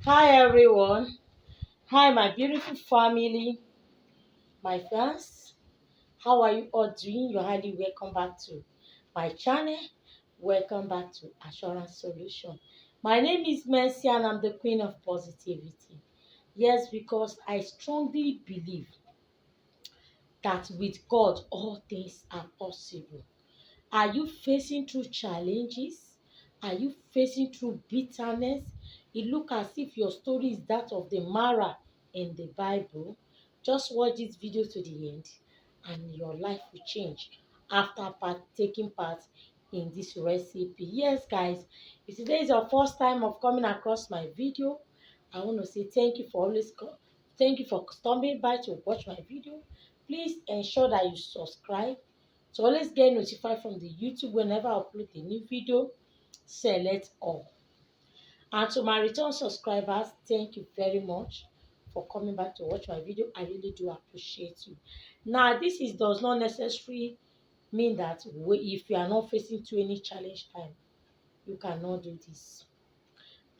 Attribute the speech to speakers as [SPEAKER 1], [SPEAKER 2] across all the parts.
[SPEAKER 1] Hi everyone. Hi my beautiful family, my fans. How are you all doing? You're highly welcome back to my channel. Welcome back to Assurance Solution. My name is Mercy and I'm the queen of positivity. Yes, because I strongly believe that with God all things are possible. Are you facing through challenges? Are you facing through bitterness? It looks as if your story is that of the Mara in the Bible. Just watch this video to the end and your life will change after taking part in this recipe. Yes, guys, if today is your first time of coming across my video, I want to say thank you for thank you for stopping by to watch my video. Please ensure that you subscribe to always get notified from the YouTube whenever I upload a new video. Select all. And to my return subscribers, thank you very much for coming back to watch my video. I really do appreciate you. Now, does not necessarily mean that if you are not facing to any challenge time, you cannot do this.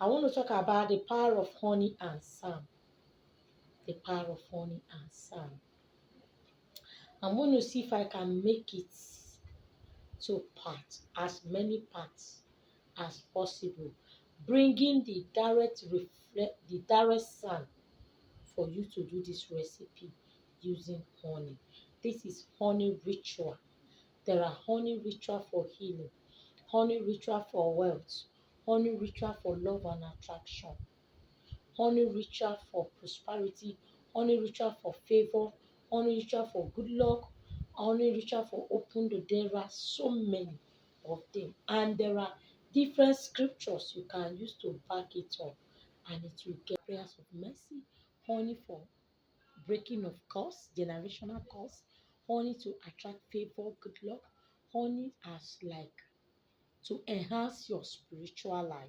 [SPEAKER 1] I want to talk about the power of honey and Sam. The power of honey and Sam. I'm going to see if I can make it to as many parts as possible, bringing the direct sound for you to do this recipe using honey. This is honey ritual. There are honey ritual for healing, honey ritual for wealth, honey ritual for love and attraction, honey ritual for prosperity, honey ritual for favor, honey ritual for good luck, honey ritual for open door. There are so many of them, and there are different scriptures you can use to back it up, and it will get prayers of mercy, honey for breaking of curse, generational curse, honey to attract favor, good luck, honey as like to enhance your spiritual life.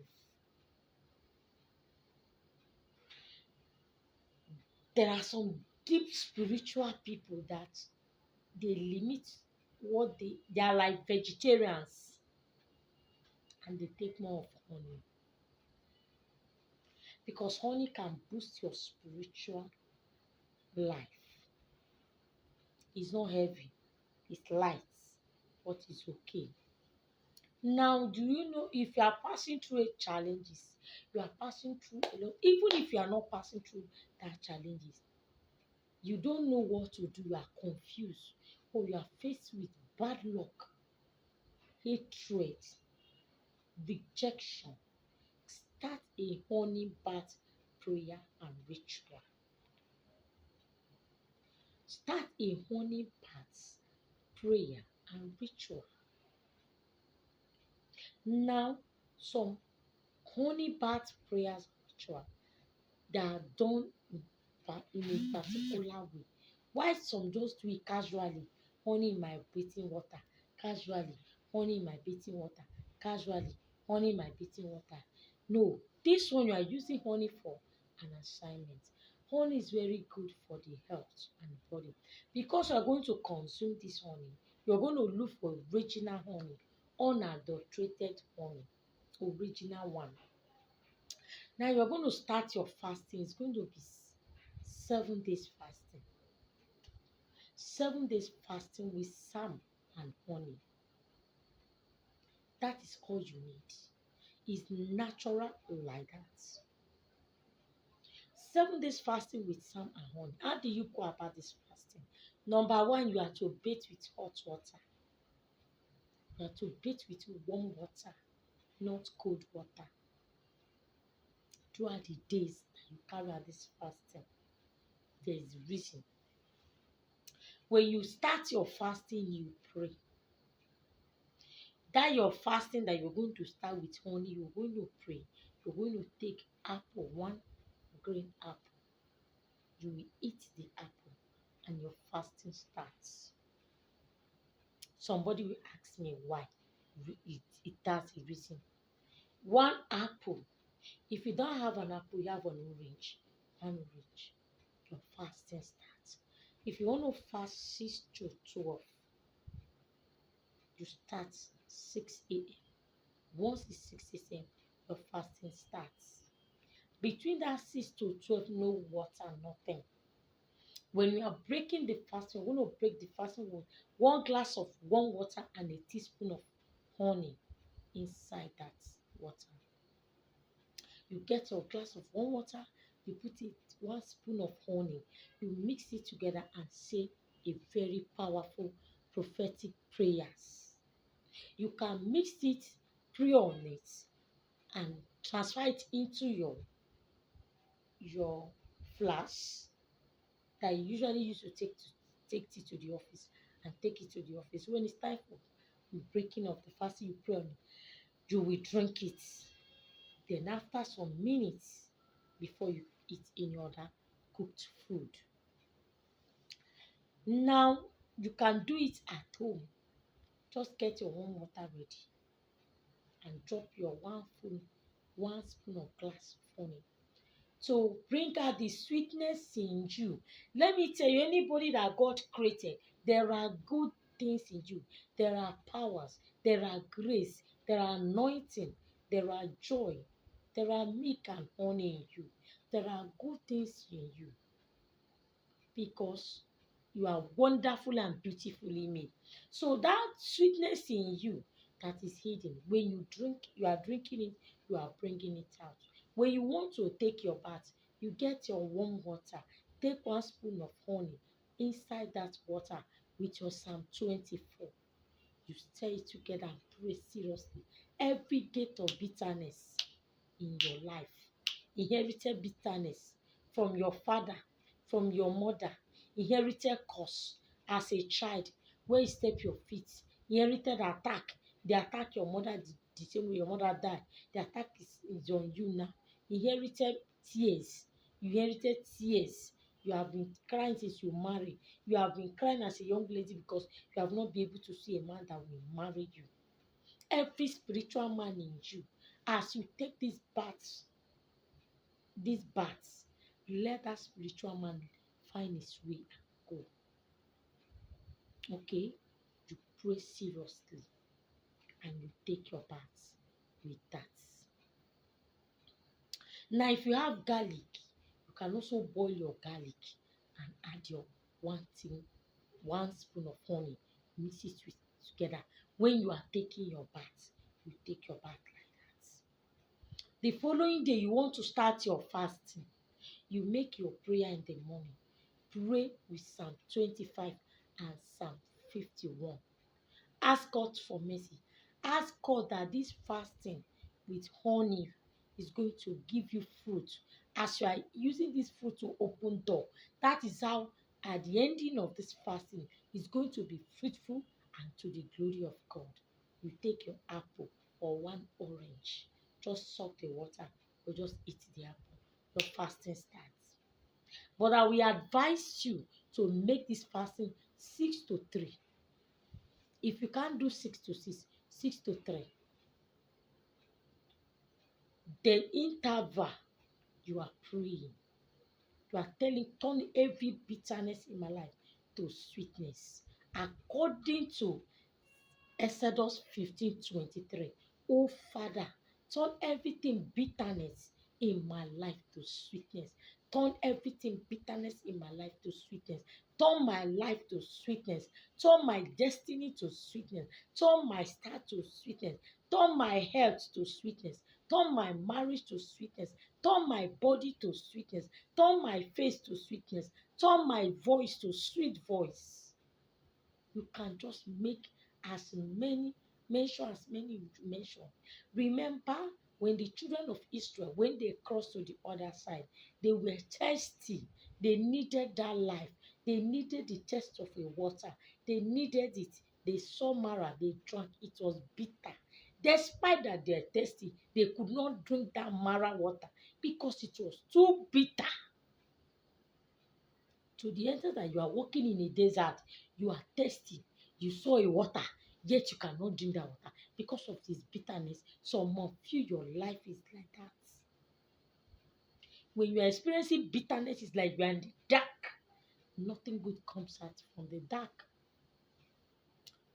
[SPEAKER 1] There are some deep spiritual people that they limit they are like vegetarians and they take more of honey because honey can boost your spiritual life. It's not heavy, it's light, but it's okay. Now, do you know if you are passing through a challenges, you are passing through a lot, even if you are not passing through that challenges, you don't know what to do, you are confused, or you are faced with bad luck, hatred, rejection, start a honey bath prayer and ritual. Start a honey bath prayer and ritual. Now, some honey bath prayers ritual that are done in a particular way. Why some just do it casually? Honey in my bathing water, casually. Honey in my bathing water, casually. Honey in my bathing water. No, this one you are using honey for an assignment. Honey is very good for the health and body. Because you are going to consume this honey, you are going to look for original honey, unadulterated honey, original one. Now you're going to start your fasting. It's going to be 7 days fasting. 7 days fasting with Sam and honey. That is all you need. It's natural like that. 7 days fasting with Sam and honey. How do you go about this fasting? Number one, you are to bathe with hot water. You are to bathe with warm water, not cold water. Throughout the days that you carry out this fasting, there is reason. When you start your fasting, you pray. That your fasting that you're going to start with honey, you're going to pray. You're going to take apple, one green apple. You will eat the apple and your fasting starts. Somebody will ask me why. It has a reason. One apple. If you don't have an apple, you have an orange. One orange. Your fasting starts. If you want to fast 6 to 12, you start 6 a.m. Once it's 6 a.m., your fasting starts. Between that 6 to 12, no water, nothing. When you are breaking the fasting, you're going to break the fasting with 1 glass of warm water and a teaspoon of honey inside that water. You get your glass of warm water, you put it 1 spoon of honey, you mix it together and say a very powerful prophetic prayers. You can mix it, pray on it, and transfer it into your flask that you usually use to take it to the office and take it to the office. When it's time for breaking of the fasting, you pray on it, you will drink it. Then after some minutes before you eat any other cooked food. Now you can do it at home. Just get your warm water ready and drop your 1 spoon of glass of honey to bring out the sweetness in you. Let me tell you, anybody that God created, there are good things in you. There are powers, there are grace, there are anointing, there are joy, there are milk and honey in you. There are good things in you because you are wonderful and beautifully made. So that sweetness in you that is hidden, when you drink, you are drinking it, you are bringing it out. When you want to take your bath, you get your warm water, take 1 spoon of honey inside that water with your Psalm 24. You stir it together and pray seriously. Every gate of bitterness in your life, inherited bitterness from your father, from your mother, inherited curse as a child, where you step your feet, inherited attack. They attack your mother the same way your mother died. The attack is on you now. Inherited tears. You inherited tears. You have been crying since you married. You have been crying as a young lady because you have not been able to see a man that will marry you. Every spiritual man in you, as you take these baths, let that spiritual man find his way and go. Okay? You pray seriously and you take your bath with that. Now, if you have garlic, you can also boil your garlic and add your 1 spoon of honey. Mix it together. When you are taking your bath, you take your bath like that. The following day, you want to start your fasting. You make your prayer in the morning. Pray with Psalm 25 and Psalm 51. Ask God for mercy. Ask God that this fasting with honey is going to give you fruit. As you are using this fruit to open door, that is how at the ending of this fasting is going to be fruitful and to the glory of God. You take your apple or 1 orange, just suck the water or just eat the apple. Your fasting starts. But I will advise you to make this fasting 6 to 3. If you can't do 6 to 6, 6 to 3. The interval, you are praying. You are turn every bitterness in my life to sweetness. According to Exodus 15:23. Oh Father, turn everything bitterness in my life to sweetness. Turn everything bitterness in my life to sweetness. Turn my life to sweetness. Turn my destiny to sweetness. Turn my star to sweetness. Turn my health to sweetness. Turn my marriage to sweetness. Turn my body to sweetness. Turn my face to sweetness. Turn my voice to sweet voice. You can just make as many you mention. Remember when the children of Israel, when they crossed to the other side, they were thirsty. They needed that life. They needed the taste of the water. They needed it. They saw Mara, they drank. It was bitter. Despite that they're thirsty, they could not drink that Mara water because it was too bitter. To the extent that you are walking in a desert, you are thirsty, you saw a water, yet you cannot drink that water because of this bitterness. Some of you, your life is like that. When you are experiencing bitterness, it's like you are in the dark. Nothing good comes out from the dark.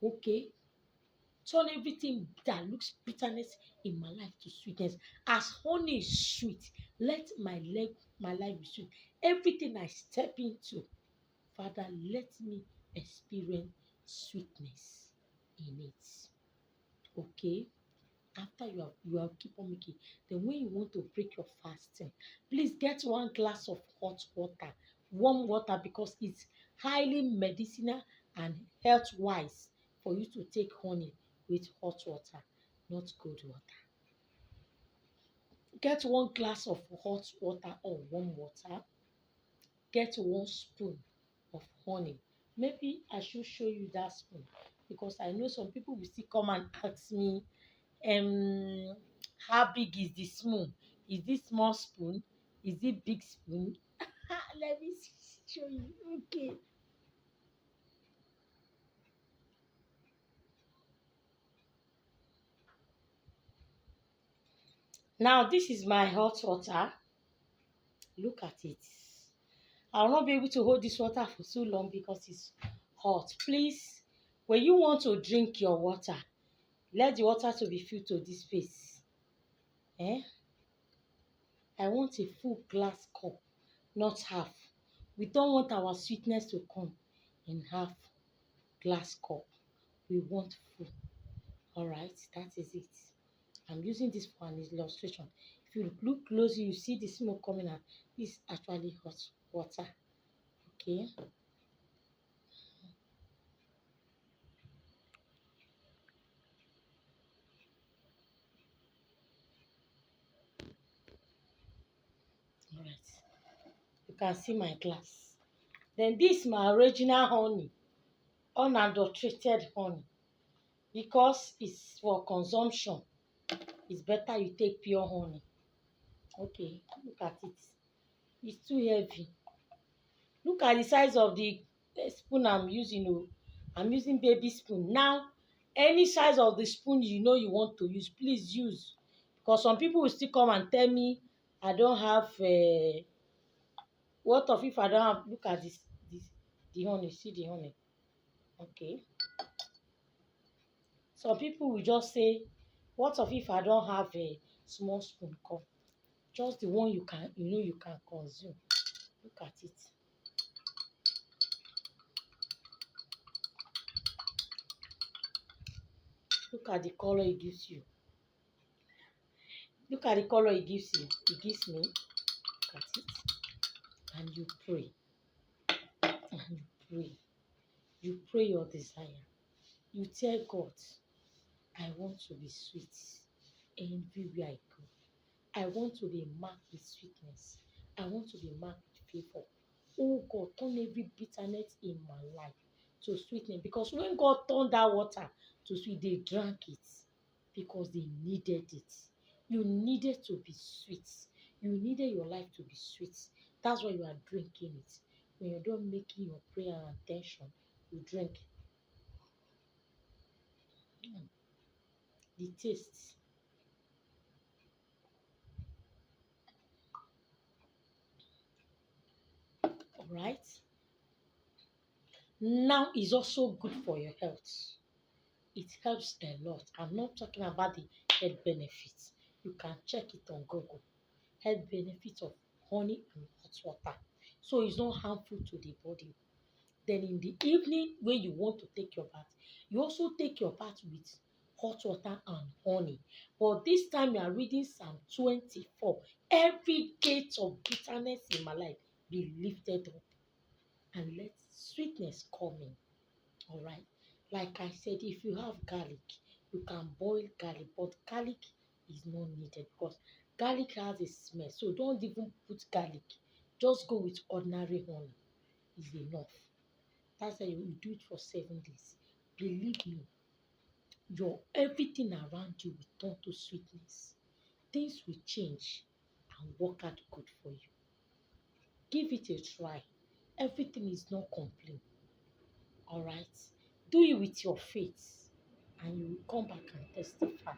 [SPEAKER 1] Okay? Turn everything that looks bitterness in my life to sweetness. As honey is sweet, let my life be sweet. Everything I step into, Father, let me experience sweetness in it. Okay? After you have keep on making, then when you want to break your fasting, please get 1 glass of hot water, warm water, because it's highly medicinal and health wise for you to take honey with hot water, not cold water. Get 1 glass of hot water or warm water. Get 1 spoon of honey. Maybe I should show you that spoon, because I know some people will still come and ask me, um how big is the spoon? Is this small spoon? Is it big spoon? Let me show you. Okay. Now this is my hot water. Look at it. I will not be able to hold this water for so long because it's hot. Please, when you want to drink your water, let the water to be filled to this space. Eh? I want a full glass cup, not half. We don't want our sweetness to come in half glass cup. We want full. All right, that is it. I'm using this for an illustration. If you look closely, you see the smoke coming out. This is actually hot water. Okay. All right. You can see my glass. Then this is my original honey, unadulterated honey, because it's for consumption. It's better you take pure honey. Okay, look at it. It's too heavy. Look at the size of the spoon I'm using. Oh, I'm using baby spoon. Now, any size of the spoon you know you want to use, please use. Because some people will still come and tell me I don't have. What of if I don't have? Look at this the honey. See the honey. Okay. Some people will just say, what of if I don't have a small spoon? Come, just the one you can consume. Look at it. Look at the color it gives you. Look at the color it gives you. It gives me. Look at it. And you pray. And you pray. You pray your desire. You tell God, I want to be sweet everywhere I go. I want to be marked with sweetness. I want to be marked with favor. Oh God, turn every bitterness in my life to sweetness. Because when God turned that water to sweet, they drank it because they needed it. You needed to be sweet. You needed your life to be sweet. That's why you are drinking it. When you're done making your prayer and attention, you drink. The taste. All right. Now is also good for your health. It helps a lot. I'm not talking about the health benefits. You can check it on Google. Health benefits of honey and hot water. So it's not harmful to the body. Then in the evening, when you want to take your bath, you also take your bath with hot water and honey. But this time you are reading Psalm 24. Every gate of bitterness in my life be lifted up and let sweetness come in. All right. Like I said, if you have garlic, you can boil garlic, but garlic is not needed because garlic has a smell. So don't even put garlic. Just go with ordinary honey. Is enough. That's why you do it for 7 days. Believe me, your everything around you will turn to sweetness. Things will change and work out good for you. Give it a try. Everything is not complaint. All right. Do it with your faith, and you will come back and testify.